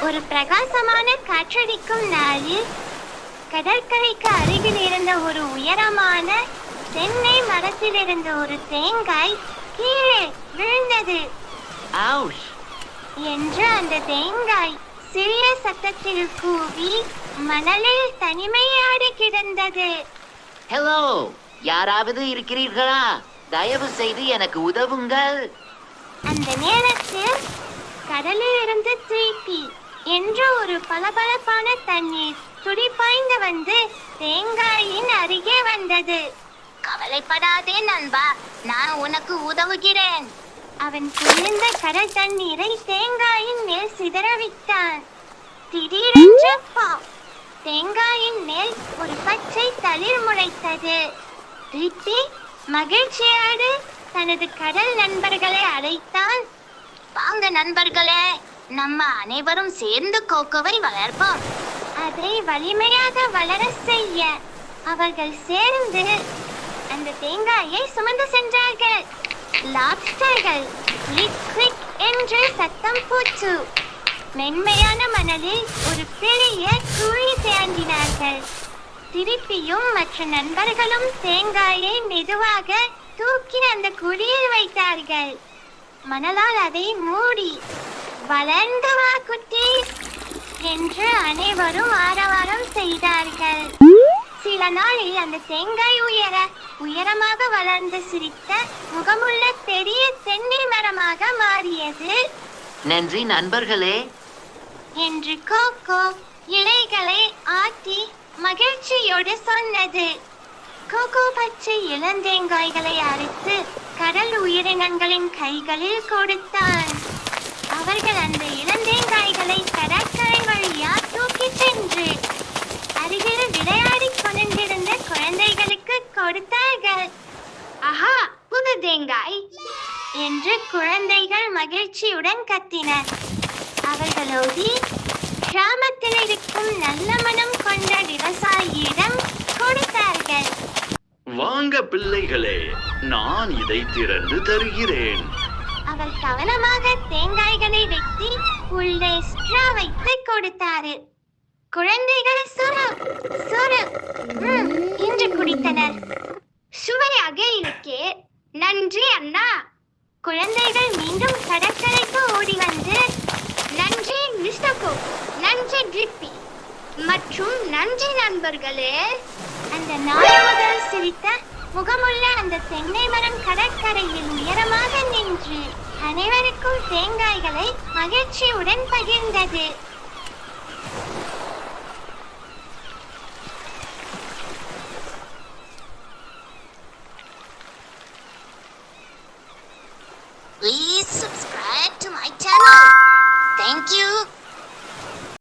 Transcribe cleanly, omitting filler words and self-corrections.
ஒரு பிரகாசமான காற்றடிக்கும் நாளில் கடற்கரைக்கு அருகில் இருந்த ஒரு உயரமான தென்னை மரத்திலிருந்து ஒரு தேங்காய் கீழே விழுந்தது என்று அந்த தேங்காய் சிறிய சத்தத்தில் கூவி மணலில் தனிமையாடி கிடந்தது. ஹலோ, யாராவது இருக்கிறீர்களா? தயவு செய்து எனக்கு உதவுங்கள். அந்த நேரத்தில் கடலில் இருந்து தீப்பி என்ற ஒரு பளபளப்பான தண்ணீர் துடிப்பாய்ந்து வந்து தேங்காயின் அருகே வந்தது. கவலைப்படாதே நண்பா, நான் உனக்கு உதவுகிறேன். அவன் குளிர்ந்த கடல் தண்ணீரை தேங்காயின் மேல் சிதறவிட்டான். திடீரென்று தேங்காயின் மேல் ஒரு பச்சை தளிர் முளைத்தது. தீப்பி மகிழ்ச்சியோடு தனது கடல் நண்பர்களை அழைத்தான். வாங்க நண்பர்களே, நம்ம அனைவரும் சேர்ந்து கோகோவை வளர்ப்போம். அதை வலிமையாக வளர செய்ய அவர்கள் சேர்ந்து அந்த தேங்காயை சுமந்து சென்றார்கள். லாப்ஸ்டர்கள் கிளிக் கிளிக் என்று சத்தம் போச்சு. மென்மையான மணலில் ஒரு பெரிய குழி தோண்டினார்கள். திருப்பியும் மற்ற நண்பர்களும் தேங்காயை மெதுவாக தூக்கி அந்த குழியில் வைத்தார்கள். மணலால் அதை மூடி வளர்ந்து வா குட்டி என்று அனைவரும் ஆரவாரம் செய்தார்கள். சில நாளில் அந்த தேங்காய் உயரமாக வளர்ந்து சிரித்த முகமுள்ள பெரிய தென்னை மரமாக மாறியது. நன்றி நண்பர்களே என்று கோகோ இலைகளை ஆட்டி மகிழ்ச்சியோடு சொன்னது. கோகோ பச்சை இளந்தேங்காய்களை அறுத்து கடல் உயிரினங்களின் கைகளில் கொடுத்தான். அவர்கள் அந்த இளந்தேங்காய்களை கடற்கரை வழியா தூக்கி சென்று அருகில் விளையாடிக் கொண்டிருந்த குழந்தைகளுக்கு கொடுத்தார்கள். ஆஹா, புது தேங்காய் என்று குழந்தைகள் மகிழ்ச்சியுடன் கத்தினர். அவர்களோடு கிராமத்தில் இருக்கும் நல்ல மனம் கொண்ட விவசாயியிடம் கொடுத்தார்கள். வாங்க பிள்ளைகளே, நான் இதை திறந்து தருகிறேன். அவர் கவனமாக தேங்காய்களை வெட்டி உள்ளே ஸ்ட்ரா வைத்து கொடுத்தாரு. குழந்தைகள் சுரு சுரு என்று குடித்தனர். சுவையாக இருக்கே, நன்றி அண்ணா. குழந்தைகள் மீண்டும் கடற்கரைக்கு ஓடி வந்து நன்றி மிஸ்டர் கோ, நன்றி ட்ரிப்பி மற்றும் நன்றி நண்பர்களே. அந்த நாள் முதல் சிரித்த முகமுள்ள அந்த தென்னை மரம் கடற்கரையில் உயரமாக நின்று அனைவருக்கும் தேங்காய்களை மகிழ்ச்சியுடன் பகிர்ந்தது. Please subscribe to my channel. Thank you.